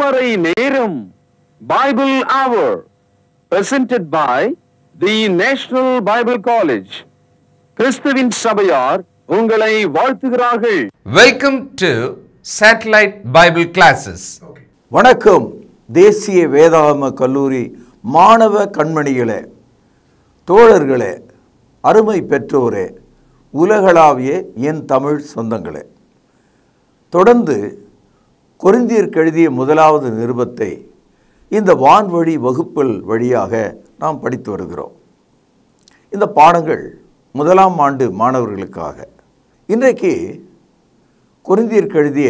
திருமறை நேரம் Bible Hour presented by the National Bible College. கிறிஸ்துவின் சபையார் உங்களை வாழ்த்துகிறார்கள். Welcome to Satellite Bible Classes. வணக்கம் தேசிய வேதாகம கல்லூரி மாணவ கண்மணிகளே, தோழர்களே, அருமை பெற்றோரே, உலகளாவிய என் தமிழ் சொந்தங்களே, தொடர்ந்து கொரிந்தியருக்கு எழுதிய முதலாவது நிருபத்தை இந்த வான்வழி வகுப்புகள் வழியாக நாம் படித்து வருகிறோம். இந்த பாடங்கள் முதலாம் ஆண்டு மாணவர்களுக்காக. இன்றைக்கு கொரிந்தியருக்கு எழுதிய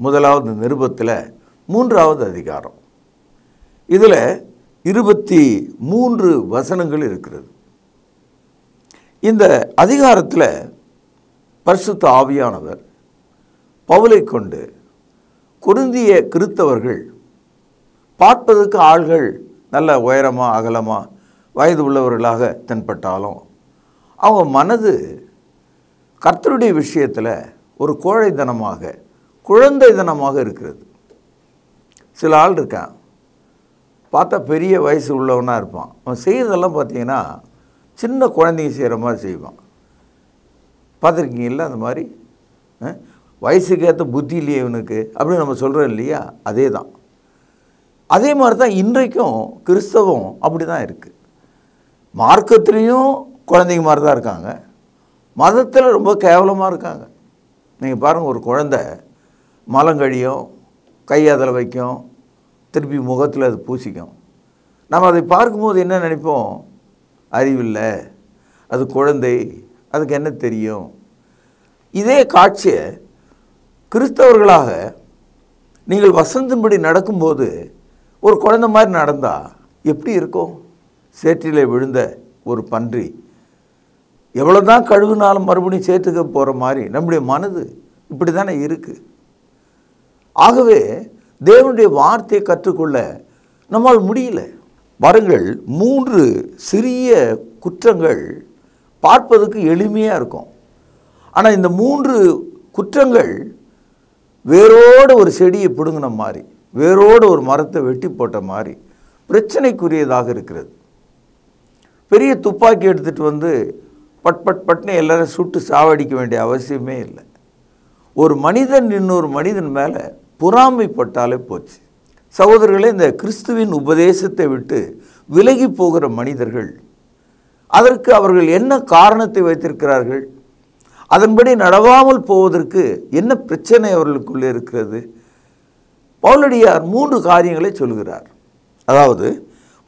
முதலாவது நிருபத்தில் 3வது அதிகாரம். இதில் 23 வசனங்கள் இருக்கிறது. இந்த அதிகாரத்தில் பரிசுத்த ஆவியானவர் பவுலை கொண்டு கொரிந்திய கிறிஸ்தவர்கள் பார்ப்பதற்கு ஆள்கள் நல்ல உயரமாக அகலமாக வயது உள்ளவர்களாக தென்பட்டாலும் அவங்க மனது கர்த்தருடைய விஷயத்தில் ஒரு கோழைத்தனமாக குழந்தைத்தனமாக இருக்கிறது. சில ஆள் இருக்கான், பார்த்தா பெரிய வயசு உள்ளவனாக இருப்பான். அவன் செய்கிறதெல்லாம் பார்த்தீங்கன்னா சின்ன குழந்தைங்க செய்கிற மாதிரி செய்வான். பார்த்துருக்கீங்களா? அந்த மாதிரி வயசுக்கு ஏற்ற புத்தி இல்லையே இவனுக்கு அப்படின்னு நம்ம சொல்கிறோம் இல்லையா? அதே தான். அதே மாதிரி தான் இன்றைக்கும் கிறிஸ்தவம் அப்படி தான் இருக்குது. மார்க்கத்துலேயும் குழந்தைங்க மாதிரி தான் இருக்காங்க, மதத்தில் ரொம்ப கேவலமாக இருக்காங்க. நீங்கள் பாருங்கள், ஒரு குழந்தை மலங்கழியும், கை அதில் வைக்கும், திருப்பி முகத்தில் அது பூசிக்கும். நம்ம அதை பார்க்கும்போது என்ன நினைப்போம்? அறிவில்லை, அது குழந்தை, அதுக்கு என்ன தெரியும்? இதே காட்சியை கிறிஸ்தவர்களாக நீங்கள் வசனத்தின்படி நடக்கும்போது ஒரு குழந்தை மாதிரி நடந்தால் எப்படி இருக்கும்? சேற்றிலே விழுந்த ஒரு பன்றி எவ்வளோ தான் கழுவுனாலும் மறுபடியும் சேற்றுக்க போகிற மாதிரி நம்முடைய மனது இப்படி தானே இருக்குது. ஆகவே தேவனுடைய வார்த்தையை கற்றுக்கொள்ள நம்மால் முடியல. பாருங்கள், 3 சிறிய குற்றங்கள் பார்ப்பதற்கு எளிமையாக இருக்கும். ஆனால் இந்த 3 குற்றங்கள் வேரோடு ஒரு செடியை பிடுங்கின மாதிரி, வேரோடு ஒரு மரத்தை வெட்டி போட்ட மாதிரி பிரச்சனைக்குரியதாக இருக்கிறது. பெரிய துப்பாக்கி எடுத்துகிட்டு வந்து பட் பட் பட்னு எல்லாரும் சுட்டு சாவடிக்க வேண்டிய அவசியமே இல்லை. ஒரு மனிதன் இன்னொரு மனிதன் மேலே பொறாமைப்பட்டாலே போச்சு. சகோதரர்களே, இந்த கிறிஸ்துவின் உபதேசத்தை விட்டு விலகி போகிற மனிதர்கள், அதற்கு அவர்கள் என்ன காரணத்தை வைத்திருக்கிறார்கள்? அதன்படி நடவாமல் போவதற்கு என்ன பிரச்சனை அவர்களுக்குள்ளே இருக்கிறது? பவுலடியார் 3 காரியங்களை சொல்கிறார். அதாவது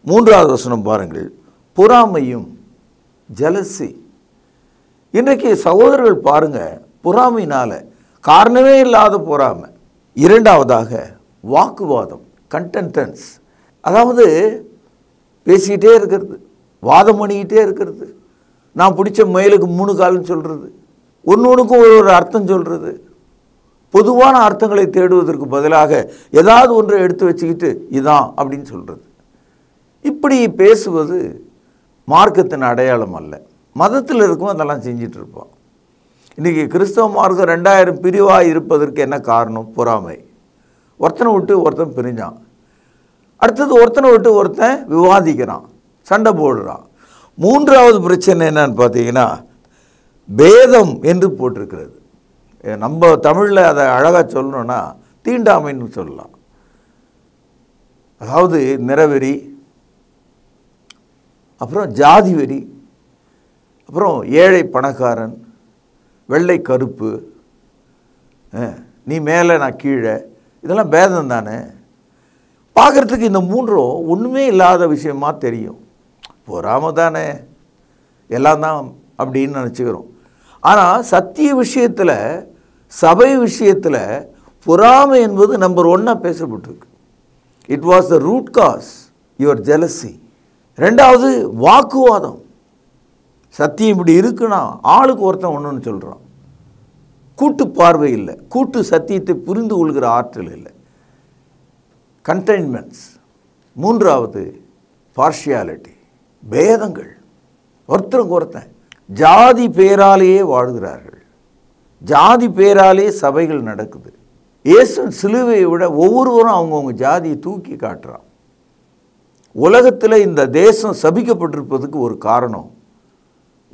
3வது வசனம் பாருங்கள், பொறாமையும் ஜெலசி. இன்றைக்கு சகோதரர்கள் பாருங்கள், பொறாமையினால் காரணமே இல்லாத பொறாமை. 2வதாக வாக்குவாதம், கண்டென்டன்ஸ். அதாவது பேசிக்கிட்டே இருக்கிறது, வாதம் பண்ணிக்கிட்டே இருக்கிறது, நான் பிடிச்ச முயலுக்கு 3 கால்னு சொல்கிறது, ஒன்றுக்கும் ஒரு அர்த்தம் சொல்கிறது, பொதுவான அர்த்தங்களை தேடுவதற்கு பதிலாக ஏதாவது ஒன்றை எடுத்து வச்சுக்கிட்டு இதான் அப்படின்னு சொல்கிறது. இப்படி பேசுவது மார்க்கத்தின் அடையாளம் அல்ல. மதத்தில் இருக்கும் அதெல்லாம் செஞ்சிட்டு இருப்போம். இன்றைக்கி கிறிஸ்தவ மார்க்கம் 2000 பிரிவாக இருப்பதற்கு என்ன காரணம்? பொறாமை. ஒருத்தனை விட்டு ஒருத்தன் பிரிஞ்சான், அடுத்தது ஒருத்தனை விட்டு ஒருத்தன் விவாதிக்கிறான், சண்டை போடுறான். 3வது பிரச்சனை என்னன்னு பார்த்தீங்கன்னா பேதம் என்று போட்டிருக்கிறது. நம்ம தமிழில் அதை அழகாக சொல்லணும்னா தீண்டாமைன்னு சொல்லலாம். அதாவது நிறவெறி, அப்புறம் ஜாதி வெறி, அப்புறம் ஏழை பணக்காரன், வெள்ளை கருப்பு, நீ மேலே நான் கீழே, இதெல்லாம் பேதம் தானே. பார்க்குறதுக்கு இந்த 3ம் ஒன்றுமே இல்லாத விஷயமா தெரியும். பொறாம தானே, எல்லாம் தான் அப்படின்னு நினச்சிக்கிறோம். ஆனால் சத்திய விஷயத்தில், சபை விஷயத்தில் பொறாமை என்பது நம்பர் 1 பேசப்பட்டிருக்கு. It was the root cause your jealousy. 2வது வாக்குவாதம். சத்தியம் இப்படி இருக்குன்னா ஆளுக்கு ஒருத்தன் ஒன்றுன்னு சொல்கிறான். கூட்டு பார்வை இல்லை, கூட்டு சத்தியத்தை புரிந்து கொள்கிற ஆற்றல் இல்லை. கண்டெய்ன்மெண்ட்ஸ். 3வது பார்ஷியாலிட்டி, பேதங்கள். ஒருத்தருக்கு ஒருத்தன் ஜாதி பேராலேயே வாழ்கிறார்கள், ஜாதி பேராலே சபைகள் நடக்குது. இயேசுவின் சிலுவையை விட ஒவ்வொருவரும் அவங்கவுங்க ஜாதியை தூக்கி காட்டுறான். உலகத்தில் இந்த தேசம் சபிக்கப்பட்டிருப்பதுக்கு ஒரு காரணம்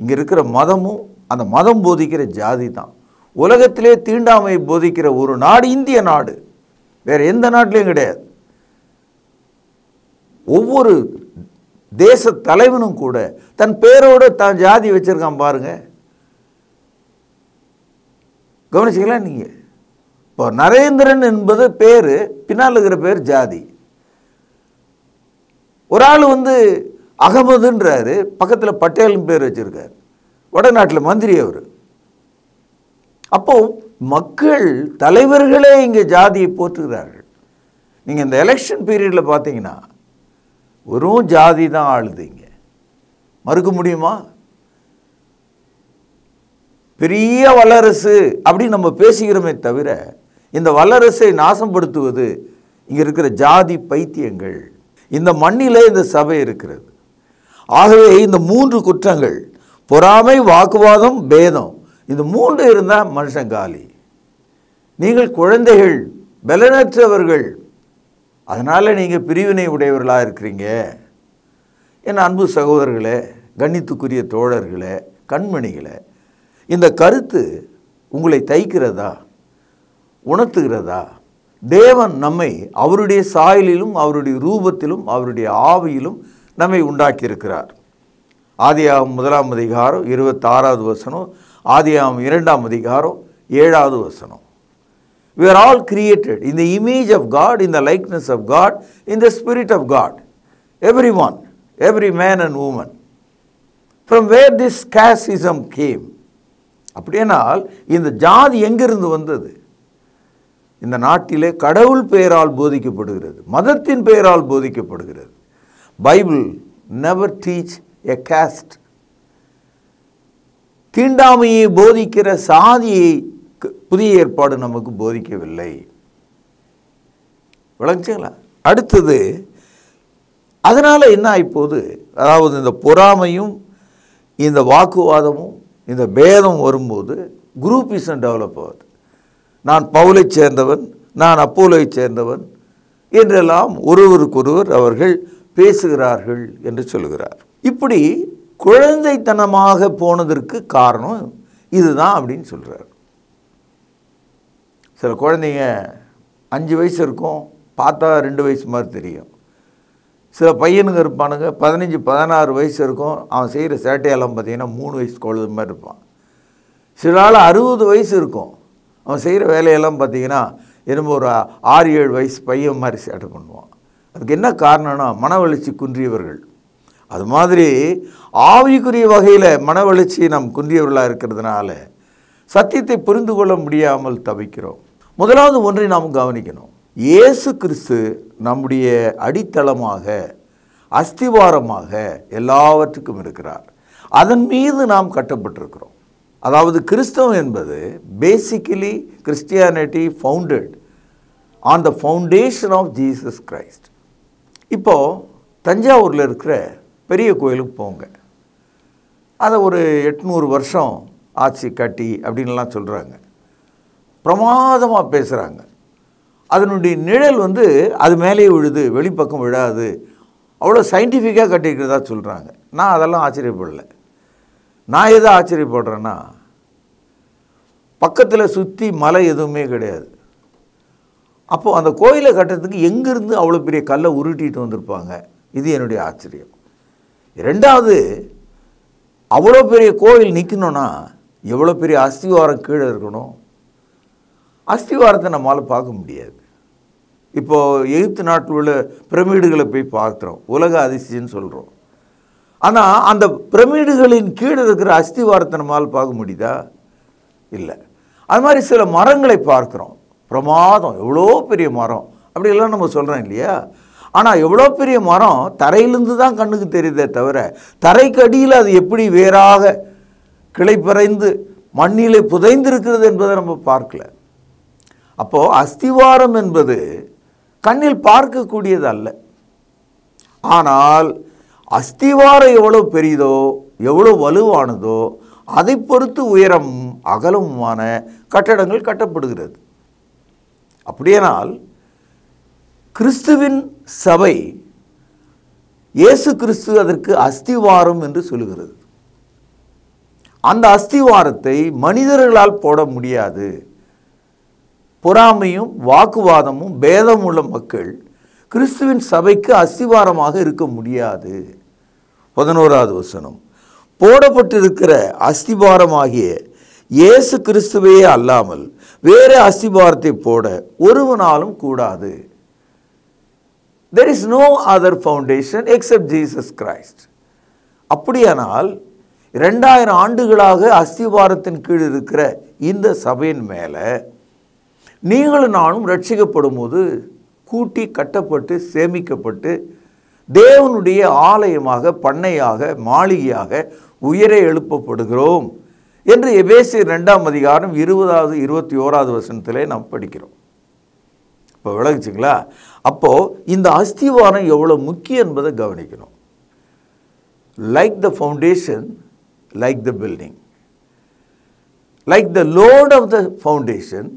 இங்கே இருக்கிற மதமும் அந்த மதம் போதிக்கிற ஜாதி தான். உலகத்திலே தீண்டாமையை போதிக்கிற ஒரு நாடு இந்திய நாடு, வேற எந்த நாட்டிலையும் கிடையாது. ஒவ்வொரு தேச தலைவனும் கூட தன் பேரோட தான் ஜாதி வச்சிருக்கான் பாருங்க. கவனிச்சிங்களா நீங்க? இப்போ நரேந்திரன் என்பது பேர், பின்னால் இருக்கிற பேர் ஜாதி. ஒரு ஆள் அகமதுன்றாரு, பக்கத்தில் பட்டேல்னு பேர் வச்சிருக்காரு, வடநாட்டில் மந்திரி அவர். அப்போ மக்கள் தலைவர்களே இங்கே ஜாதியை போற்றுகிறார்கள். நீங்கள் இந்த எலெக்ஷன் பீரியடில் பார்த்தீங்கன்னா வெறும் ஜாதி தான் ஆளுதுங்க. மறுக்க முடியுமா? பெரிய வல்லரசு அப்படின்னு நம்ம பேசுகிறோமே தவிர இந்த வல்லரசை நாசப்படுத்துவது இங்கே இருக்கிற ஜாதி பைத்தியங்கள். இந்த மண்ணிலே இந்த சபை இருக்கிறது. ஆகவே இந்த 3 குற்றங்கள், பொறாமை, வாக்குவாதம், பேதம், இந்த 3 இருந்தால் மனுஷன் காலி. நீங்கள் குழந்தைகள், பலனற்றவர்கள், அதனால் நீங்கள் பிரிவினை உடையவர்களாக இருக்கிறீங்க. என் அன்பு சகோதரர்களே, கண்ணியத்துக்குரிய தோழர்களே, கண்மணிகளே, இந்த கருத்து உங்களை தைக்கிறதா, உணர்த்துகிறதா? தேவன் நம்மை அவருடைய சாயலிலும் அவருடைய ரூபத்திலும் அவருடைய ஆவியிலும் நம்மை உண்டாக்கியிருக்கிறார். ஆதியாகமம் 1ஆம் அதிகாரம் 26வது வசனம், ஆதியாகமம் 2ஆம் அதிகாரம் 7வது வசனம். We are all created in the image of God, in the likeness of God, in the spirit of God. Everyone, every man and woman. From where this casteism came? அப்படியானால் இந்த ஜாதி எங்கிருந்து வந்தது? இந்த நாட்டிலே கடவுள் பெயரால் போதிக்கப்படுகிறது, மதத்தின் பெயரால் போதிக்கப்படுகிறது. Bible never teach a caste. தீண்டாமையை போதிக்கிற சாதியை புதிய ஏற்பாடு நமக்கு போதிக்கவில்லை. விளங்குச்சுங்களா? அடுத்தது, அதனால் என்ன ஆயிப்போது? அதாவது இந்த பொறாமையும் இந்த வாக்குவாதமும் இந்த பேதம் வரும்போது குரூப்பிசம் டெவலப் ஆகுது. நான் பவுலை சேர்ந்தவன், நான் அப்போலோவை சேர்ந்தவன் என்றெல்லாம் ஒருவருக்கொருவர் அவர்கள் பேசுகிறார்கள் என்று சொல்கிறார். இப்படி குழந்தைத்தனமாக போனதற்கு காரணம் இதுதான் அப்படின்னு சொல்கிறார். சில குழந்தைங்க 5 வயசு இருக்கும், பார்த்தா 2 வயசு மாதிரி தெரியும். சில பையனுங்க இருப்பானுங்க 15-16 வயசு இருக்கும், அவன் செய்கிற சேட்டையெல்லாம் பார்த்தீங்கன்னா 3 வயசு குழந்தை மாதிரி இருப்பான். சில ஆள் 60 வயசு இருக்கும், அவன் செய்கிற வேலையெல்லாம் பார்த்தீங்கன்னா என்னமோ ஒரு 6-7 வயசு பையன் மாதிரி சேட்டை பண்ணுவான். அதுக்கு என்ன காரணம்னா மன வளர்ச்சி குன்றியவர்கள். அது மாதிரி ஆவிக்குரிய வகையில் மன வளர்ச்சி நாம் குன்றியவர்களாக இருக்கிறதுனால சத்தியத்தை புரிந்து கொள்ள முடியாமல் தவிக்கிறோம். முதலாவது ஒன்றை நாம் கவனிக்கணும். இயேசு கிறிஸ்து நம்முடைய அடித்தளமாக, அஸ்திவாரமாக எல்லாவற்றுக்கும் இருக்கிறார். அதன் மீது நாம் கட்டப்பட்டிருக்கிறோம். அதாவது கிறிஸ்தவம் என்பது basically Christianity founded on the foundation of Jesus Christ. இப்போது தஞ்சாவூரில் இருக்கிற பெரிய கோயிலுக்கு போங்க, அதை ஒரு 800 வருஷம் ஆட்சி கட்டி அப்படின்லாம் சொல்கிறாங்க, பிரமாதமாக பேசுகிறாங்க. அதனுடைய நிழல் அது மேலே விழுது, வெளிப்பக்கம் விழாது, அவ்வளோ சயின்டிஃபிக்காக கட்டிக்கிறதா சொல்கிறாங்க. நான் அதெல்லாம் ஆச்சரியப்படல. நான் எதை ஆச்சரியப்படுறேன்னா, பக்கத்தில் சுற்றி மலை எதுவுமே கிடையாது. அப்போது அந்த கோயிலை கட்டுறதுக்கு எங்கேருந்து அவ்வளோ பெரிய கல்லை உருட்டிட்டு வந்திருப்பாங்க? இது என்னுடைய ஆச்சரியம். 2வது, அவ்வளோ பெரிய கோயில் நிற்கணும்னா எவ்வளோ பெரிய அஸ்திவாரம் கீழே இருக்கணும். அஸ்திவாரத்தை நம்மளால் பார்க்க முடியாது. இப்போது எகிப்து நாட்டில் உள்ள பிரமிடுகளை போய் பார்க்குறோம், உலக அதிசயம்னு சொல்கிறோம். ஆனால் அந்த பிரமிடுகளின் கீழே இருக்கிற அஸ்திவாரத்தை நம்மளால் பார்க்க முடியுதா? இல்லை. அது மாதிரி சில மரங்களை பார்க்குறோம், பிரமாதம், எவ்வளோ பெரிய மரம் அப்படிலாம் நம்ம சொல்கிறோம் இல்லையா? ஆனால் எவ்வளோ பெரிய மரம் தரையிலிருந்து தான் கண்ணுக்கு தெரியுதே தவிர தரைக்கு அடியில் அது எப்படி வேறாக கிளை பறைந்து மண்ணிலே புதைந்திருக்கிறது என்பதை நம்ம பார்க்கல. அப்போது அஸ்திவாரம் என்பது கண்ணில் பார்க்கக்கூடியது அல்ல. ஆனால் அஸ்திவாரம் எவ்வளோ பெரியதோ, எவ்வளோ வலுவானதோ அதை பொறுத்து உயரம் அகலமுமான கட்டடங்கள் கட்டப்படுகிறது. அப்படியானால் கிறிஸ்துவின் சபை, இயேசு கிறிஸ்து அதற்கு அஸ்திவாரம் என்று சொல்லுகிறது. அந்த அஸ்திவாரத்தை மனிதர்களால் போட முடியாது. பொறாமையும் வாக்குவாதமும் பேதம் உள்ள மக்கள் கிறிஸ்துவின் சபைக்கு அஸ்திவாரமாக இருக்க முடியாது. 11வது வசனம், போடப்பட்டிருக்கிற அஸ்திபாரமாகிய இயேசு கிறிஸ்துவையே அல்லாமல் வேறு அஸ்திபாரத்தை போட ஒருவனாலும் கூடாது. There is no other foundation except Jesus Christ. அப்படியானால் 2000 ஆண்டுகளாக அஸ்திபாரத்தின் கீழ் இருக்கிற இந்த சபையின் மேலே நீங்களும் நானும் ரட்சிக்கப்படும் போது கூட்டி கட்டப்பட்டு சேமிக்கப்பட்டு தேவனுடைய ஆலயமாக, பண்ணையாக, மாளிகையாக உயரே எழுப்பப்படுகிறோம் என்று எபேசியர் 2ஆம் அதிகாரம் 20வது 21வது வசனத்திலே நாம் படிக்கிறோம். இப்போ விளங்குச்சுங்களா? அப்போது இந்த அஸ்திவாரம் எவ்வளோ முக்கியம் என்பதை கவனிக்கணும். Like the foundation, like the building, like the load of the foundation,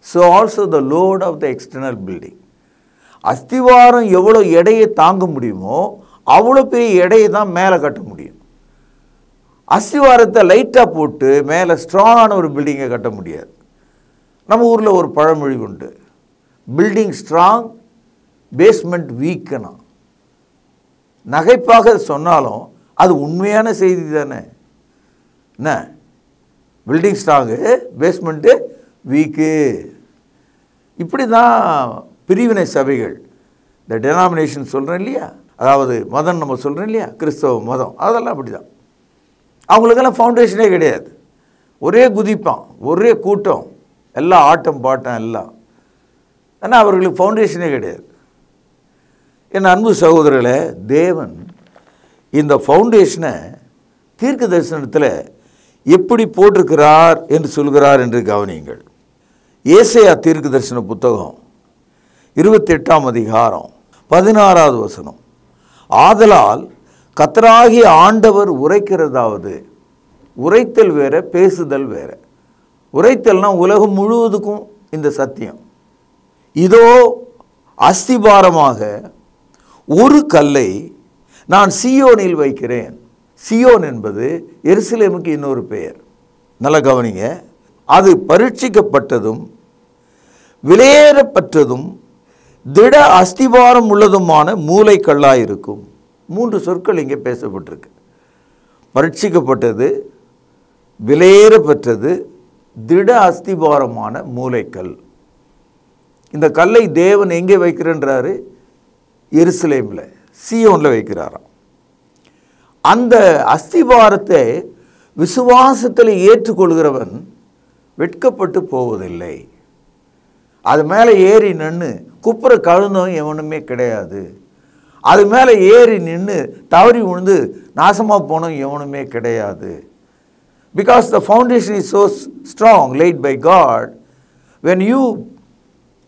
so also the load of the external building. அஸ்திவாரம் எவ்வளோ எடையை தாங்க முடியுமோ அவ்வளோ பெரிய எடையை தான் மேலே கட்ட முடியும். அஸ்திவாரத்தை லைட்டாக போட்டு மேலே ஸ்ட்ராங்கான ஒரு பில்டிங்கை கட்ட முடியாது. நம்ம ஊரில் ஒரு பழமொழி உண்டு, பில்டிங் ஸ்ட்ராங், பேஸ்மெண்ட் வீக்குனா. நகைப்பாக சொன்னாலும் அது உண்மையான செய்தி தானே. என்ன, பில்டிங் ஸ்ட்ராங்கு, பேஸ்மெண்ட்டு வீக்கு. இப்படி தான் பிரிவினை சபைகள், இந்த டெனாமினேஷன் சொல்கிறேன் இல்லையா, அதாவது மதம் நம்ம சொல்கிறேன் இல்லையா, கிறிஸ்தவ மதம், அதெல்லாம் அப்படி தான். அவங்களுக்கெல்லாம் ஃபவுண்டேஷனே கிடையாது. ஒரே குதிப்பான், ஒரே கூட்டம், எல்லாம் ஆட்டம் பாட்டம் எல்லாம். ஆனால் அவர்களுக்கு ஃபவுண்டேஷனே கிடையாது. என் அன்பு சகோதரர்களே, தேவன் இந்த ஃபவுண்டேஷனை தீர்க்க தரிசனத்தில் எப்படி போட்டிருக்கிறார் என்று சொல்கிறார் என்று கவனியுங்கள். ஏசாயா தீர்க்க தரிசன புத்தகம் 28ஆம் அதிகாரம் 16வது வசனம், ஆதலால் கர்த்தராகிய ஆண்டவர் உரைக்கிறதாவது. உரைத்தல் வேற, பேசுதல் வேற. உரைத்தல்னா உலகம் முழுவதுக்கும் இந்த சத்தியம். இதோ அஸ்திபாரமாக ஒரு கல்லை நான் சீயோனில் வைக்கிறேன். சீயோன் என்பது எருசலேமுக்கு இன்னொரு பெயர். நல்ல கவனிங்க. அது பரீட்சிக்கப்பட்டதும் விலையேறப்பட்டதும் திட அஸ்திபாரம் உள்ளதுமான மூலைக்கல்லாயிருக்கும். 3 சொற்கள் இங்கே பேசப்பட்டிருக்கு. பரீட்சிக்கப்பட்டது, விலையேறப்பட்டது, திட அஸ்திபாரமான மூலைக்கல். இந்த கல்லை தேவன் எங்கே வைக்கிறன்றாரு? எருசலேமில், சீயோனில் வைக்கிறாராம். அந்த அஸ்திபாரத்தை விசுவாசத்தில் ஏற்றுக்கொள்கிறவன் வெட்கப்பட்டு போவதில்லை. அது மேலே ஏறி நின்று குப்புற கழுந்தவன் எவனுமே கிடையாது. அது மேலே ஏறி நின்று தவறி விழுந்து நாசமாக போனவன் எவனுமே கிடையாது. Because the foundation is so strong laid by God. When you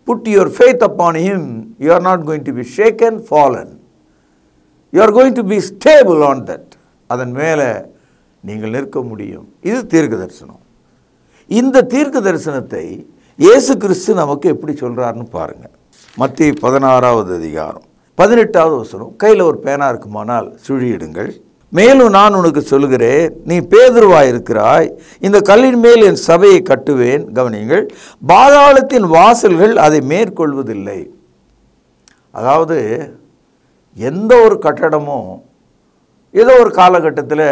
put your faith upon Him, you are not going to be shaken, fallen. You are going to be stable on that. அதன் மேலே நீங்கள் நிற்க முடியும். இது தீர்க்க தரிசனம். இந்த தீர்க்க தரிசனத்தை இயேசு கிறிஸ்து நமக்கு எப்படி சொல்கிறாருன்னு பாருங்கள். மத்தேயு 16வது அதிகாரம் 18வது வசனம். கையில் ஒரு பேனா இருக்குமானால் சுழியிடுங்கள். மேலும் நான் உனக்கு சொல்லுகிறேன், நீ பேதுருவாய் இருக்கிறாய், இந்த கல்லின் மேல் என் சபையை கட்டுவேன். கவனியுங்கள், பாதாளத்தின் வாசல்கள் அதை மேற்கொள்வதில்லை. அதாவது எந்த ஒரு கட்டடமும் ஏதோ ஒரு காலகட்டத்தில்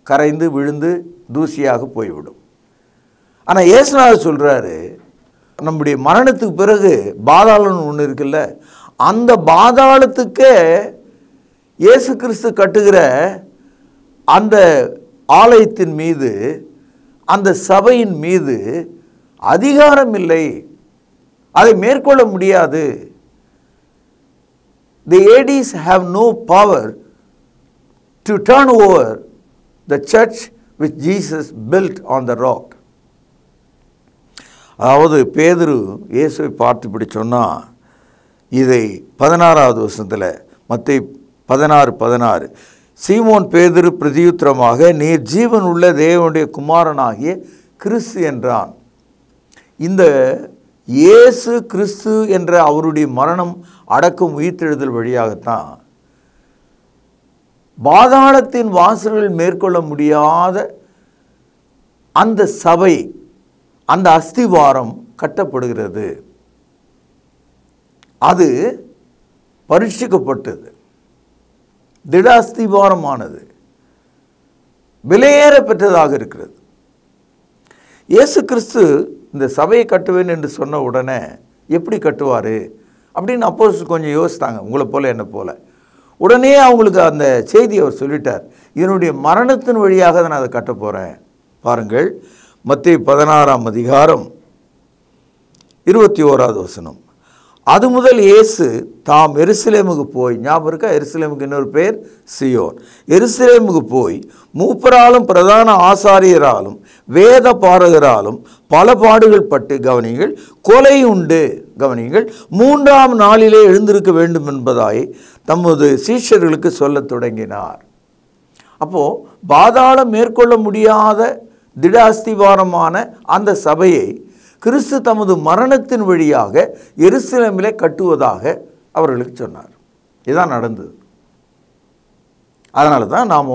கரைந்து விழுந்து தூசியாக போய்விடும். ஆனால் இயேசுநாதர் சொல்கிறாரு, நம்முடைய மரணத்துக்கு பிறகு பாதாளம்னு ஒன்று இருக்குல்ல, அந்த பாதாளத்துக்கே இயேசு கிறிஸ்து கட்டுகிற அந்த ஆலயத்தின் மீது, அந்த சபையின் மீது அதிகாரம் இல்லை, அதை மேற்கொள்ள முடியாது. The ADs have no power to turn over the church which Jesus built on the rock. அதாவது பேதுரு இயேசுவை பார்த்து இப்படி சொன்னால், இதை 16வது வசனத்தில் மத்தேயு 16:16, சீமோன் பேதுரு பிரதியுத்தரமாக, நீர் ஜீவன் உள்ள தேவனுடைய குமாரனாகிய கிறிஸ்து என்றான். இந்த இயேசு கிறிஸ்து என்ற அவருடைய மரணம், அடக்கம், உயிர்த்தெழுதல் வழியாகத்தான் பாதாளத்தின் வாசல்கள் மேற்கொள்ள முடியாத அந்த சபை, அந்த அஸ்திவாரம் கட்டப்படுகிறது. அது பரீட்சிக்கப்பட்டது, திட அஸ்திவாரமானது, விலையேற பெற்றதாக இருக்கிறது. இயேசு கிறிஸ்து இந்த சபையை கட்டுவேன் என்று சொன்ன உடனே எப்படி கட்டுவார் அப்படின்னு அப்போஸ்தலர் கொஞ்சம் யோசித்தாங்க, உங்களை போல என்ன போல. உடனே அவங்களுக்கு அந்த செய்தி அவர் சொல்லிட்டார், இதனுடைய மரணத்தின் வழியாக தான் நான் அதை கட்ட போகிறேன். பாருங்கள், மத்தேயு 16ஆம் அதிகாரம் 21வது வசனம். அது முதல் இயேசு தாம் எருசலேமுக்கு போய், ஞாபகம் இருக்கா, எருசலேமுக்கு இன்னொரு பேர் சியோன். எருசலேமுக்கு போய் மூப்பராலும் பிரதான ஆசாரியராலும் வேத பாரகராலும் பல பாடுகள் பட்டு, கவனிங்கள், கொலை உண்டு, கவனிங்கள், 3ஆம் நாளிலே எழுந்திருக்க வேண்டும் என்பதாய் தமது சீஷர்களுக்கு சொல்லத் தொடங்கினார். அப்போது பாதாளம் மேற்கொள்ள முடியாத திட அஸ்திவாரமான அந்த சபையை கிறிஸ்து தமது மரணத்தின் வழியாக எருசலேமிலே கட்டுவதாக அவர்களுக்கு சொன்னார். இதுதான் நடந்தது. அதனால தான் நாம்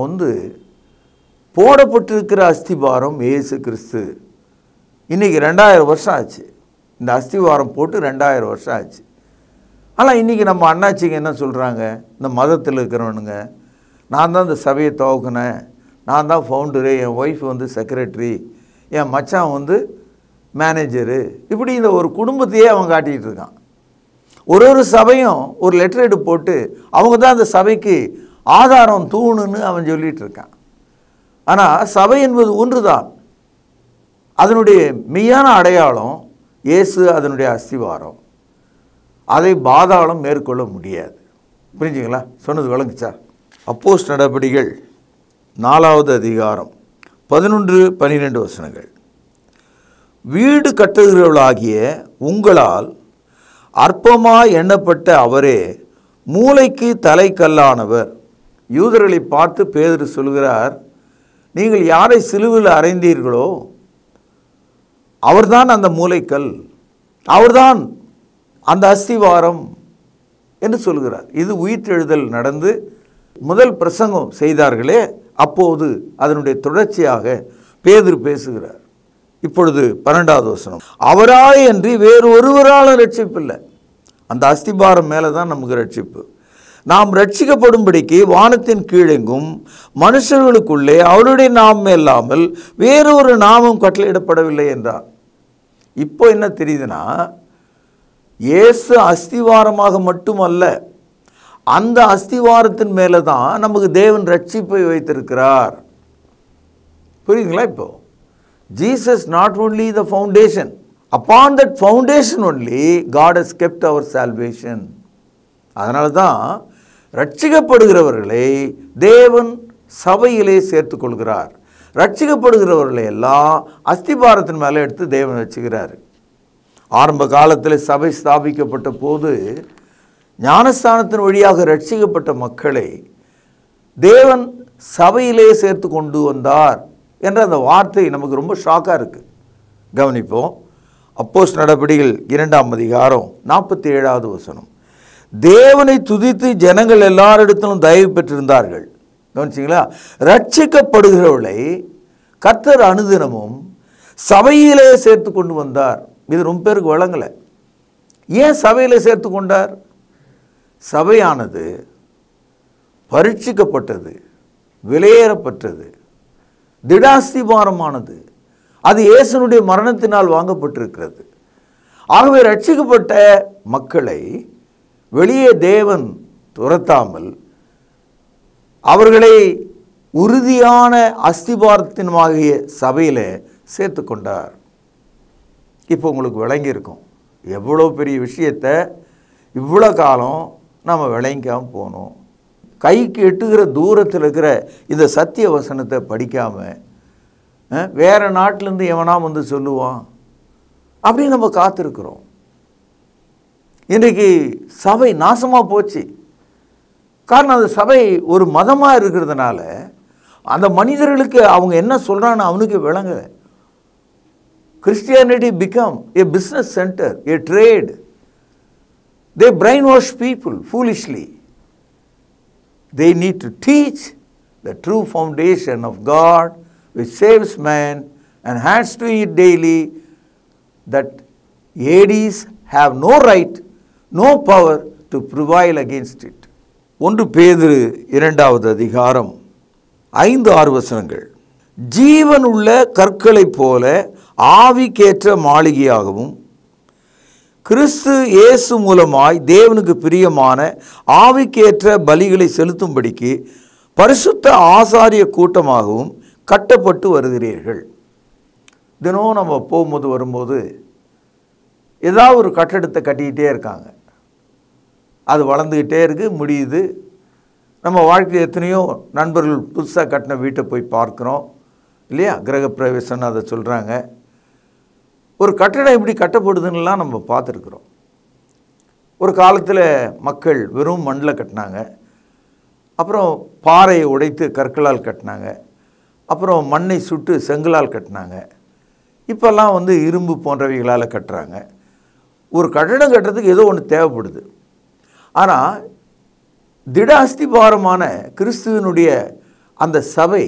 போடப்பட்டிருக்கிற அஸ்திவாரம் இயேசு கிறிஸ்து. இன்றைக்கி 2000 வருஷம் ஆச்சு, இந்த அஸ்திவாரம் போட்டு 2000 வருஷம் ஆச்சு. ஆனால் இன்றைக்கி நம்ம அண்ணாச்சிங்க என்ன சொல்கிறாங்க, இந்த மதத்தில் இருக்கிறவனுங்க, நான் தான் இந்த சபையை துவக்கினேன், நான் தான் ஃபவுண்டரு, என் ஒய்ஃப் செக்ரட்டரி, என் மச்சான் மேனேஜரு, இப்படி இந்த ஒரு குடும்பத்தையே அவன் காட்டிகிட்டு இருக்கான். ஒரு சபையும் ஒரு லெட்டர் எடுத்து போட்டு அவங்க தான் அந்த சபைக்கு ஆதாரம், தூணுன்னு அவன் சொல்லிகிட்டு இருக்கான். ஆனால் சபை என்பது ஒன்று தான், அதனுடைய மெய்யான அடையாளம் இயேசு, அதனுடைய அஸ்திவாரம். அதை பாதாளம் மேற்கொள்ள முடியாது. புரிஞ்சுங்களா? சொன்னது விளங்குச்சா? அப்போஸ்தலர் நடபடிகள் 4வது அதிகாரம் 11-12 வசனங்கள். வீடு கட்டுகிறவர்களாகிய உங்களால் அற்பமாய் எண்ணப்பட்ட அவரே மூலைக்கு தலைக்கல்லானவர். யூதர்களை பார்த்து பேதுரு சொல்கிறார், நீங்கள் யாரை சிலுவையில் அறைந்தீர்களோ அவர்தான் அந்த மூலைக்கல், அவர்தான் அந்த அஸ்திவாரம் என்று சொல்கிறார். இது உயிர்த்தெழுதல் நடந்து முதல் பிரசங்கம் செய்தார்களே, அப்போது அதனுடைய தொடர்ச்சியாக பேதுரு பேசுகிறார். இப்பொழுது 12வது வசனம். அவராய் அன்றி வேறு ஒருவராலும் ரட்சிப்பில்லை. அந்த அஸ்திபாரம் மேலே தான் நமக்கு ரட்சிப்பு. நாம் ரட்சிக்கப்படும்படிக்கு வானத்தின் கீழெங்கும் மனுஷர்களுக்குள்ளே அவருடைய நாமம் இல்லாமல் வேறொரு நாமம் கட்டளையிடப்படவில்லை என்றார். இப்போ என்ன தெரியுதுன்னா, இயேசு அஸ்திவாரமாக மட்டுமல்ல, அந்த அஸ்திவாரத்தின் மேலே தான் நமக்கு தேவன் ரட்சிப்பை வைத்திருக்கிறார். புரியுதுங்களா? இப்போ Jesus not only the foundation, upon that foundation only God has kept our salvation. அதனால தான் ரட்சிக்கப்படுகிறவர்களை தேவன் சபையிலே சேர்த்து கொள்கிறார். ரட்சிக்கப்படுகிறவர்களை எல்லாம் அஸ்திபாரத்தின் மேலே எடுத்து தேவன் வச்சுக்கிறார். ஆரம்ப காலத்தில் சபை ஸ்தாபிக்கப்பட்ட போது ஞானஸ்தானத்தின் வழியாக ரட்சிக்கப்பட்ட மக்களை தேவன் சபையிலே சேர்த்து கொண்டு வந்தார் என்ற அந்த வார்த்தை நமக்கு ரொம்ப ஷாக்காக இருக்குது. கவனிப்போம். அப்போஸ்தலர் நடபடிகள் 2ஆம் அதிகாரம் 47வது வசனம். தேவனை துதித்து ஜனங்கள் எல்லாரிடத்திலும் தயவு பெற்றிருந்தார்கள். கவனிச்சிங்களா? ரட்சிக்கப்படுகிறவர்களை கர்த்தர் அனுதினமும் சபையிலே சேர்த்து கொண்டு வந்தார். இது ரொம்ப பேருக்கு வழங்கலை. ஏன் சபையில் சேர்த்து கொண்டார்? சபையானது பரீட்சிக்கப்பட்டது, விலையேறப்பட்டது, திடாஸ்திபாரமானது. அது இயேசுனுடைய மரணத்தினால் வாங்கப்பட்டிருக்கிறது. ஆகவே ரட்சிக்கப்பட்ட மக்களை வெளியே தேவன் துரத்தாமல் அவர்களை உறுதியான அஸ்திபாரத்தினுமாகிய சபையில் சேர்த்து கொண்டார். இப்போ உங்களுக்கு விளங்கியிருக்கும் எவ்வளோ பெரிய விஷயத்தை இவ்வளோ காலம் நம்ம விளங்காமல் போனோம். கைக்கு எட்டுகிற தூரத்தில் இருக்கிற இந்த சத்திய வசனத்தை படிக்காமல் வேறு நாட்டிலேருந்து எவனா சொல்லுவான் அப்படின்னு நம்ம காத்திருக்கிறோம். இன்றைக்கு சபை நாசமாக போச்சு. காரணம், அந்த சபை ஒரு மதமாக இருக்கிறதுனால அந்த மனிதர்களுக்கு அவங்க என்ன சொல்கிறான்னு அவனுக்கு விளங்கலை. Christianity become a business center, a trade. They brainwash people foolishly. They need to teach the true foundation of God which saves man and adds to it daily, that ADs have no right, no power to prevail against it. 1 பேதுரு 2வது அதிகாரம் 5-6 வசனங்கள். ஜீவனுள்ள கற்களைப் போல ஆவிக்கேற்ற மாளிகையாகவும் கிறிஸ்து இயேசு மூலமாய் தேவனுக்கு பிரியமான ஆவிக்கேற்ற பலிகளை செலுத்தும்படிக்கு பரிசுத்த ஆசாரிய கூட்டமாகவும் கட்டப்பட்டு வருகிறீர்கள். தினம் நம்ம போகும்போது வரும்போது ஏதாவது ஒரு கட்டடத்தை கட்டிக்கிட்டே இருக்காங்க. அது வளர்ந்துக்கிட்டே இருக்குது, முடியுது. நம்ம வாழ்க்கையில் எத்தனையோ நண்பர்கள் புதுசாக கட்டின வீட்டை போய் பார்க்குறோம் இல்லையா? கிரகப்பிரவேசம்னு அதை சொல்கிறாங்க. ஒரு கட்டடம் எப்படி கட்டப்படுதுன்னெலாம் நம்ம பார்த்துருக்குறோம். ஒரு காலத்தில் மக்கள் வெறும் மண்ணில் கட்டினாங்க, அப்புறம் பாறையை உடைத்து கற்களால் கட்டினாங்க, அப்புறம் மண்ணை சுட்டு செங்கலால் கட்டினாங்க. இப்போல்லாம் இரும்பு போன்றவைகளால் கட்டுறாங்க. ஒரு கட்டடம் கட்டுறதுக்கு ஏதோ ஒன்று தேவைப்படுது. ஆனால் திட அஸ்திபாரமான கிறிஸ்துவனுடைய அந்த சபை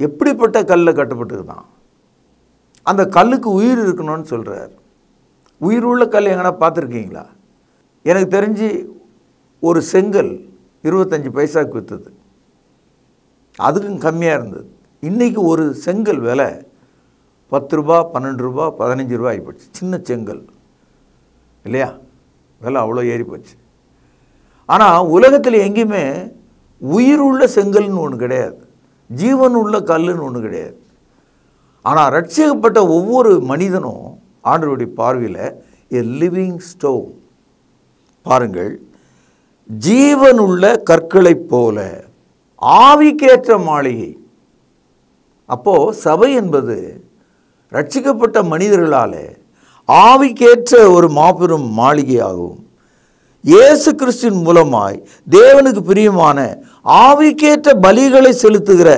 எப்படிப்பட்ட கல்லில் கட்டப்பட்டது தான்? அந்த கல்லுக்கு உயிர் இருக்கணும்னு சொல்கிறார். உயிர் உள்ள கல் எங்கன்னா பார்த்துருக்கீங்களா? எனக்கு தெரிஞ்சு ஒரு செங்கல் 25 பைசாவுக்கு விற்றுது, அதுக்கும் கம்மியாக இருந்தது. இன்றைக்கி ஒரு செங்கல் விலை 10 ரூபா, 12 ரூபா, 15 ரூபா ஆகிப்போச்சு. சின்ன செங்கல் இல்லையா? விலை அவ்வளோ ஏறி போச்சு. ஆனால் உலகத்தில் எங்கேயுமே உயிருள்ள செங்கல்னு ஒன்று கிடையாது, ஜீவன் உள்ள கல்லுன்னு ஒன்று கிடையாது. ஆனால் ரட்சிக்கப்பட்ட ஒவ்வொரு மனிதனும் ஆண்டவருடைய பார்வையில் எ லிவிங் ஸ்டோன். பாருங்கள், ஜீவனுள்ள கற்களைப் போல ஆவிக்கேற்ற மாளிகை. அப்போது சபை என்பது ரட்சிக்கப்பட்ட மனிதர்களால் ஆவிக்கேற்ற ஒரு மாபெரும் மாளிகையாகவும் இயேசு கிறிஸ்துவின் மூலமாய் தேவனுக்கு பிரியமான ஆவிக்கேற்ற பலிகளை செலுத்துகிற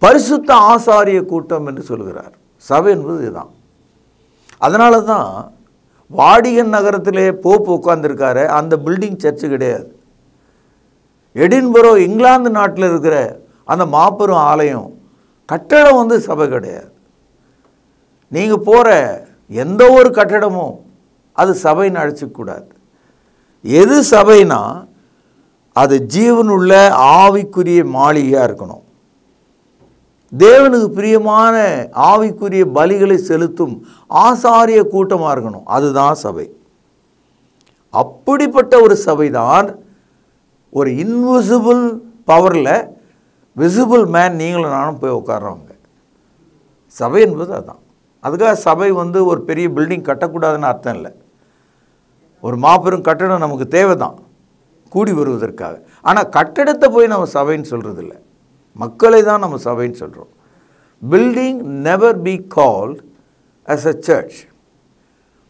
பரிசுத்த ஆசாரிய கூட்டம் என்று சொல்கிறார். சபை என்பது இதுதான். அதனால தான் வாடிகன் நகரத்திலே போப்பு உட்கார்ந்துருக்காரு, அந்த பில்டிங் சர்ச்சு கிடையாது. எடின்பரோ இங்கிலாந்து நாட்டில் இருக்கிற அந்த மாபெரும் ஆலயம் கட்டடம் சபை கிடையாது. நீங்கள் போகிற எந்த ஒரு கட்டடமும் அது சபைன்னு அழைச்சிக்கூடாது. எது சபைனா அது ஜீவனுள்ள ஆவிக்குரிய மாளிகையாக இருக்கணும். தேவனுக்கு பிரியமான ஆவிக்குரிய பலிகளை செலுத்தும் ஆசாரிய கூட்டமாக இருக்கணும். அதுதான் சபை. அப்படிப்பட்ட ஒரு சபை தான் ஒரு இன்விசிபிள் பவரில் விசிபிள் மேன் நீங்களும் நானும் போய் உட்கார்றவங்க. சபை என்பது அதுதான். அதுக்காக சபை ஒரு பெரிய பில்டிங் கட்டக்கூடாதுன்னு அர்த்தம் இல்லை. ஒரு மாபெரும் கட்டடம் நமக்கு தேவை தான் கூடி வருவதற்காக. ஆனால் கட்டடத்தை போய் நம்ம சபைன்னு சொல்கிறது இல்லை, மக்களை தான் நம்ம சபைன்னு சொல்கிறோம். Building never be called as a church,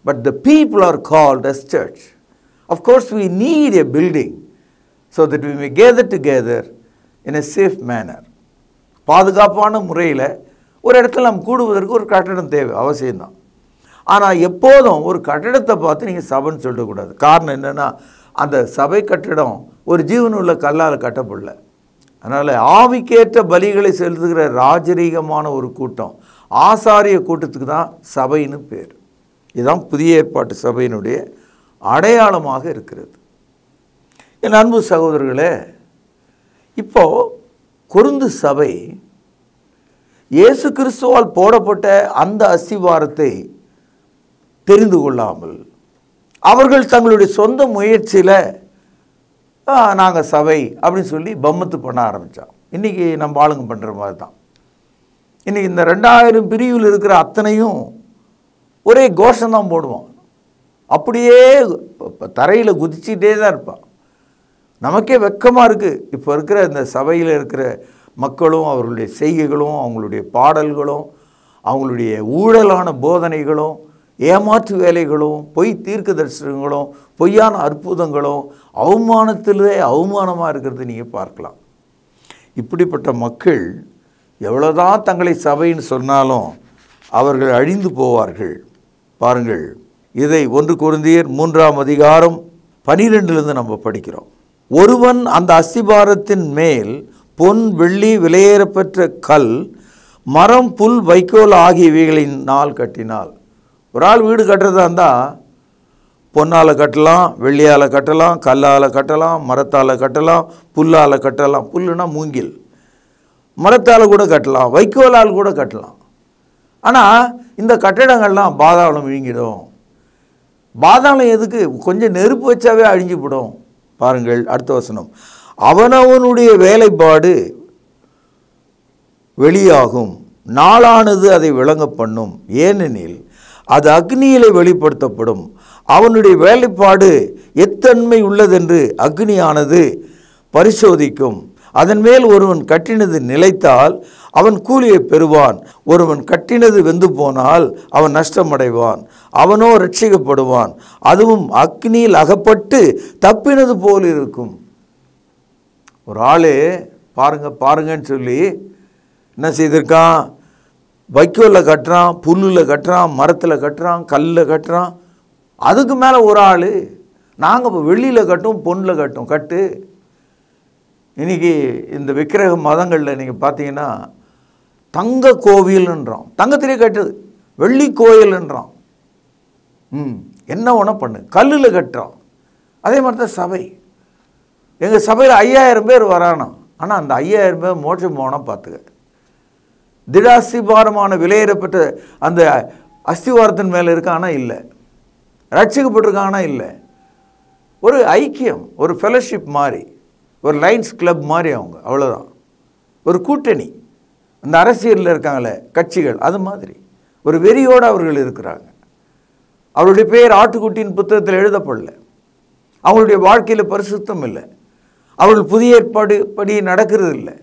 but the people are called as church. Of course we need a building so that we may gather together in a safe manner. பாதுகாப்பான முறையில் ஒரு இடத்துல நம்ம கூடுவதற்கு ஒரு கட்டடம் தேவை, அவசியம்தான். ஆனால் எப்போதும் ஒரு கட்டடத்தை பார்த்து நீங்கள் சபைன்னு சொல்லக்கூடாது. காரணம் என்னென்னா, அந்த சபை கட்டடம் ஒரு ஜீவனுள்ள கல்லால் கட்டப்படல. அதனால் ஆவிக்கேற்ற பலிகளை செலுத்துகிற ராஜரீகமான ஒரு கூட்டம், ஆசாரிய கூட்டத்துக்கு தான் சபைன்னு பேர். இதுதான் புதிய ஏற்பாட்டு சபையினுடைய அடையாளமாக இருக்கிறது. என் அன்பு சகோதரர்களே, இப்போது கொரிந்து சபை இயேசு கிறிஸ்துவால் போடப்பட்ட அந்த அஸ்திவாரத்தை தெரிந்து கொள்ளாமல் அவர்கள் தங்களுடைய சொந்த முயற்சியில் நாங்கள் சபை அப்படின்னு சொல்லி பம்மத்து பண்ண ஆரம்பித்தோம். இன்றைக்கி நம்ம ஆளுங்க பண்ணுற மாதிரி தான். இன்றைக்கி இந்த 2000 பிரிவில் இருக்கிற அத்தனையும் ஒரே கோஷம்தான் போடுவோம், அப்படியே தரையில் குதிச்சுட்டே தான் இருப்பான். நமக்கே வெக்கமாக இருக்குது. இப்போ இருக்கிற இந்த சபையில் இருக்கிற மக்களும் அவர்களுடைய செய்கைகளும் அவங்களுடைய பாடல்களும் அவங்களுடைய ஊழலான போதனைகளும் ஏமாற்று வேலைகளும் பொய் தீர்க்க தரிசனங்களும் பொய்யான அற்புதங்களும் அவமானத்திலே அவமானமாக இருக்கிறது நீங்கள் பார்க்கலாம். இப்படிப்பட்ட மக்கள் எவ்வளோதான் தங்களை சபைன்னு சொன்னாலும் அவர்கள் அழிந்து போவார்கள். பாருங்கள், இதை 1 கொரிந்தியர் 3ஆம் அதிகாரம் 12 நம்ம படிக்கிறோம். ஒருவன் அந்த அஸ்திபாரத்தின் மேல் பொன் வெள்ளி விலையேறப்பெற்ற கல் மரம் புல் வைக்கோல் ஆகியவைகளினால் கட்டினால், ஒரு ஆள் வீடு கட்டுறதா இருந்தால் பொன்னால் கட்டலாம், வெள்ளியால் கட்டலாம், கல்லால் கட்டலாம், மரத்தால் கட்டலாம், புல்லால் கட்டலாம். புல்லுனா மூங்கில். மரத்தால் கூட கட்டலாம், வைக்கோலால் கூட கட்டலாம். ஆனால் இந்த கட்டடங்கள்லாம் பாதாளம் விழுங்கிடும். பாதாளம் எதுக்கு? கொஞ்சம் நெருப்பு வச்சாவே அழிஞ்சு போடும். பாருங்கள் அடுத்த வசனம், அவனவனுடைய வேலைப்பாடு வெளியாகும், நாளானது அதை விளங்க பண்ணும், ஏனெனில் அது அக்னியிலே வெளிப்படுத்தப்படும். அவனுடைய வேலைப்பாடு எத்தன்மை உள்ளதென்று அக்னியானது பரிசோதிக்கும். அதன் மேல் ஒருவன் கட்டினது நிலைத்தால் அவன் கூலியை பெறுவான், ஒருவன் கட்டினது வெந்து போனால் அவன் நஷ்டமடைவான், அவனோ ரட்சிக்கப்படுவான், அதுவும் அக்னியில் அகப்பட்டு தப்பினது போல் இருக்கும். ஒரு ஆள் பாருங்கன்னு சொல்லி என்ன செய்திருக்கான்? வைக்கோலில் கட்டுறான், புல்லில் கட்டுறான், மரத்தில் கட்டுறான், கல்லில் கட்டுறான். அதுக்கு மேலே ஒரு ஆள் நாங்கள் இப்போ வெள்ளியில் கட்டும், பொண்ணில் கட்டும். கட்டு. இன்றைக்கி இந்த விக்கிரக மதங்களில் நீங்கள் பார்த்தீங்கன்னா தங்க கோவில்ன்றான், தங்கத்திலே கட்டுது. வெள்ளி கோயில்ன்றான். என்ன ஒன்றா பண்ணு, கல்லில் கட்டுறான். அதே மாதிரி தான் சபை. எங்கள் சபையில் 5000 பேர் வரானோ, ஆனால் அந்த 5000 பேர் மோட்சம் போனால் பார்த்துக்க. திடாஸ்திபாரமான விலையேறப்பட்ட அந்த அஸ்திவாரத்தின் மேலே இருக்கானா இல்லை, ரட்சிக்கப்பட்டிருக்கானா இல்லை. ஒரு ஐக்கியம், ஒரு ஃபெலோஷிப் மாதிரி, ஒரு லைன்ஸ் கிளப் மாதிரி அவங்க, அவ்வளோதான். ஒரு கூட்டணி, அந்த அரசியலில் இருக்காங்களே கட்சிகள், அது மாதிரி ஒரு வெறியோடு அவர்கள் இருக்கிறாங்க. அவருடைய பேர் ஆட்டுக்குட்டியின் புத்தகத்தில் எழுதப்படல. அவங்களுடைய வாழ்க்கையில் பரிசுத்தம் இல்லை. அவர்கள் புதிய ஏற்பாடு படி நடக்கிறது இல்லை.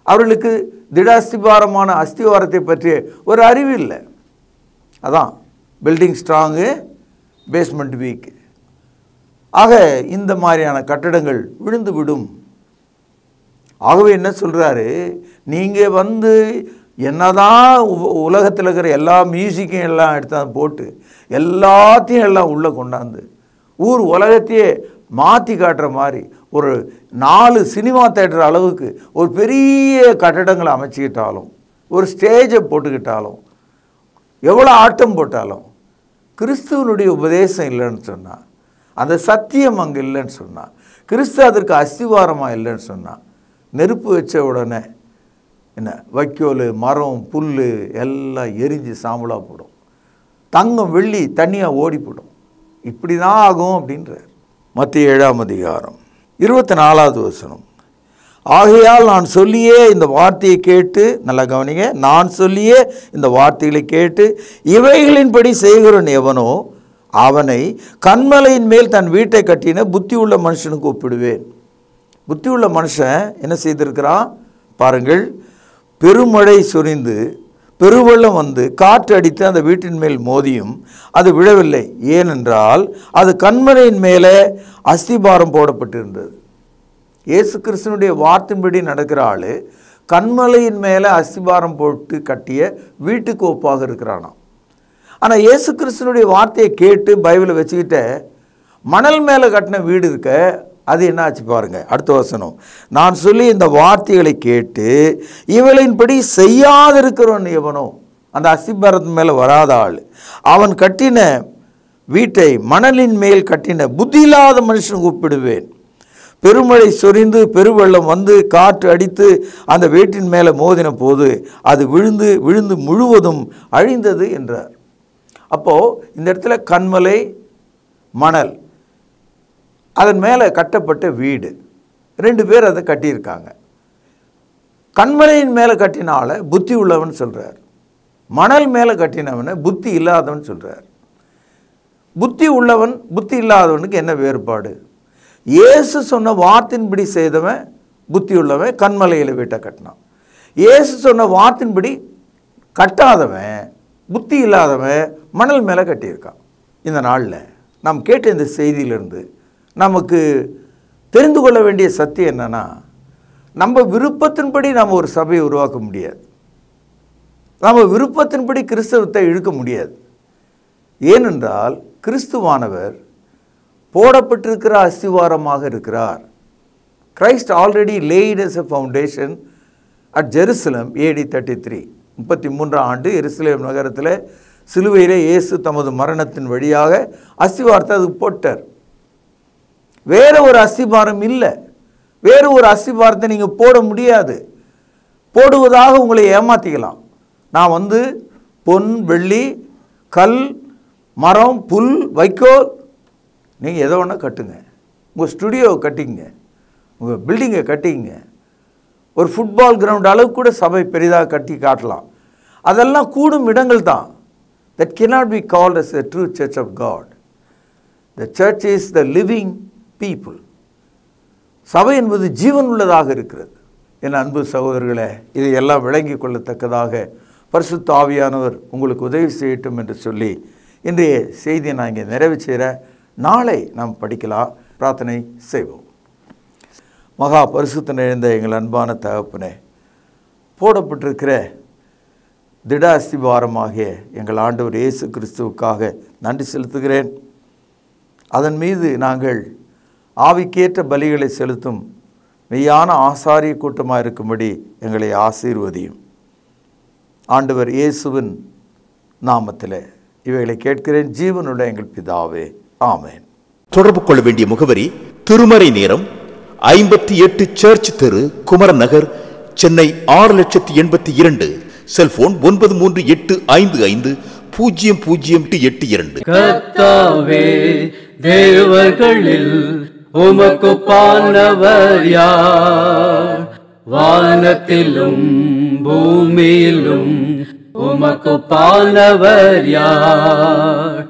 அவர்களுக்கு திடாஸ்திபாரமான அஸ்திவாரத்தை பற்றிய ஒரு அறிவு இல்லை. அதான் பில்டிங் ஸ்ட்ராங்கு, பேஸ்மெண்ட் வீக். ஆக இந்த மாதிரியான கட்டடங்கள் விழுந்து விடும். ஆகவே என்ன சொல்கிறாரு, நீங்கள் என்னதான் உலகத்தில் இருக்கிற எல்லா மியூசிக்கையும் எல்லாம் எடுத்து போட்டு எல்லாத்தையும் எல்லாம் உள்ளே கொண்டாந்து ஊர் உலகத்தையே மாற்றி காட்டுற மாதிரி ஒரு 4 சினிமா தேட்டர் அளவுக்கு ஒரு பெரிய கட்டடங்களை அமைச்சிக்கிட்டாலும், ஒரு ஸ்டேஜை போட்டுக்கிட்டாலும், எவ்வளோ ஆட்டம் போட்டாலும், கிறிஸ்துவனுடைய உபதேசம் இல்லைன்னு சொன்னால், அந்த சத்தியம் அங்கே இல்லைன்னு சொன்னால், கிறிஸ்து அதற்கு அஸ்திவாரமாக இல்லைன்னு சொன்னால், நெருப்பு வச்ச உடனே என்ன வைக்கோல், மரம், புல் எல்லாம் எரிஞ்சு சாம்பலாக போடும். தங்கம் வெள்ளி தண்ணியாக ஓடி போடும். இப்படி தான் ஆகும் அப்படின்றார். மத்திய 7ஆம் அதிகாரம் 24வது வசனம், ஆகையால் நான் சொல்லியே இந்த வார்த்தையை கேட்டு, நல்லா கவனிங்க, நான் சொல்லியே இந்த வார்த்தைகளை கேட்டு இவைகளின்படி செய்கிறவன் எவனோ அவனை கன்மலையின் மேல் தன் வீட்டை கட்டின புத்தி உள்ள மனுஷனுக்கு ஒப்பிடுவேன். புத்தி உள்ள மனுஷன் என்ன செய்திருக்கிறான் பாருங்கள், பெருமழை சொரிந்து பெருவெள்ளம் வந்து காற்று அடித்து அந்த வீட்டின் மேல் மோதியும் அது விழவில்லை, ஏனென்றால் அது கன்மலையின் மேலே அஸ்திபாரம் போடப்பட்டிருந்தது. இயேசு கிறிஸ்துனுடைய வார்த்தையின்படி நடக்கிற ஆள் கன்மலையின் மேலே அஸ்திபாரம் போட்டு கட்டிய வீட்டுக்கு ஒப்பாக இருக்கிறானா. ஆனால் இயேசு கிறிஸ்துனுடைய வார்த்தையை கேட்டு பைபிளை வச்சுக்கிட்ட மணல் மேலே கட்டின வீடு இருக்க, அது என்ன ஆச்சு பாருங்க. அடுத்த வசனம், நான் சொல்லி இந்த வார்த்தைகளை கேட்டு இவளின்படி செய்யாதிருக்கிறவன் எவனோ, அந்த அஸ்திபாரத்தின் மேலே வராத ஆள், அவன் கட்டின வீட்டை மணலின் மேல் கட்டின புத்தி இல்லாத மனுஷனுக்கு ஒப்பிடுவேன். பெருமழை சொரிந்து பெருவெள்ளம் வந்து காற்று அடித்து அந்த வீட்டின் மேலே மோதின போது அது விழுந்து விழுந்து முழுவதும் அழிந்தது என்றார். அப்போது இந்த இடத்துல கன்மலை, மணல், அதன் மேலே கட்டப்பட்ட வீடு, 2 பேர் அதை கட்டியிருக்காங்க. கன்மலையின் மேலே கட்டினால புத்தி உள்ளவன் சொல்கிறார், மணல் மேலே கட்டினவனை புத்தி இல்லாதவன் சொல்கிறார். புத்தி உள்ளவன் புத்தி இல்லாதவனுக்கு என்ன வேறுபாடு? இயேசு சொன்ன வார்த்தையின்படி செய்தவன் புத்தி உள்ளவன் கன்மலையில் வீட்டை கட்டினான். இயேசு சொன்ன வார்த்தையின்படி கட்டாதவன், புத்தி இல்லாதவன் மணல் மேலே கட்டியிருக்கான். இந்த நாளில் நாம் கேட்ட இந்த செய்தியிலிருந்து நமக்கு தெரிந்து கொள்ள வேண்டிய சத்தியம் என்னன்னா, நம்ம விருப்பத்தின்படி நாம் ஒரு சபையை உருவாக்க முடியாது. நம்ம விருப்பத்தின்படி கிறிஸ்தவத்தை இழுக்க முடியாது. ஏனென்றால் கிறிஸ்துவானவர் போடப்பட்டிருக்கிற அஸ்திவாரமாக இருக்கிறார். Christ already laid as a foundation at Jerusalem AD 33. 33 ஆண்டு எருசலேம் நகரத்தில் சிலுவையிலே இயேசு தமது மரணத்தின் வழியாக அஸ்திவாரத்தை அது போட்டார். வேற ஒரு அஸ்திவாரம் இல்லை. வேறு ஒரு அஸ்திவாரத்தை நீங்கள் போட முடியாது. போடுவதாக உங்களை ஏமாற்றிக்கலாம். நான் பொன், வெள்ளி, கல், மரம், புல், வைக்கோல், நீங்கள் எதை வேணால் கட்டுங்க. உங்கள் ஸ்டுடியோவை கட்டிங்க, உங்கள் பில்டிங்கை கட்டிங்க. ஒரு ஃபுட்பால் கிரவுண்ட் அளவுக்கு கூட சபை பெரிதாக கட்டி காட்டலாம். அதெல்லாம் கூடும் இடங்கள் தான். That cannot be called as a true church of God. The church is the living people. சபை என்பது ஜீவன் உள்ளதாக இருக்கிறது. என் அன்பு சகோதரர்களே, இதையெல்லாம் விளங்கி கொள்ளத்தக்கதாக பரிசுத்த ஆவியானவர் உங்களுக்கு உதவி செய்யட்டும் என்று சொல்லி இன்றைய செய்தியை நான் இங்கே நிறைவு செய்கிற. நாளை நாம் படிக்கலாம். பிரார்த்தனை செய்வோம். மகா பரிசுத்த நிறைந்த எங்கள் அன்பான தகப்பனே, போடப்பட்டிருக்கிற திட அஸ்திவாரமாகிய எங்கள் ஆண்டவர் இயேசு கிறிஸ்துவுக்காக நன்றி செலுத்துகிறேன். அதன் மீது நாங்கள் ஆவிக்கேற்ற பலிகளை செலுத்தும் மெய்யான ஆசாரிய கூட்டமாக இருக்கும்படி எங்களை ஆசீர்வதியும். ஆண்டவர் இயேசுவின் நாமத்தில் இவைகளை கேட்கிறேன் ஜீவனுள்ள எங்கள் பிதாவே, ஆமென். தொடர்பு கொள்ள வேண்டிய முகவரி: திருமறை நேரம், 58 சர்ச் தெரு, குமரன் நகர், சென்னை 6,82,000. செல்போன் 9385500882. கர்த்தாவே, தேவர்களில் உமக்குப்பானவர் யார்? வானத்திலும் பூமியிலும் உமக்குப்பானவர் யார்?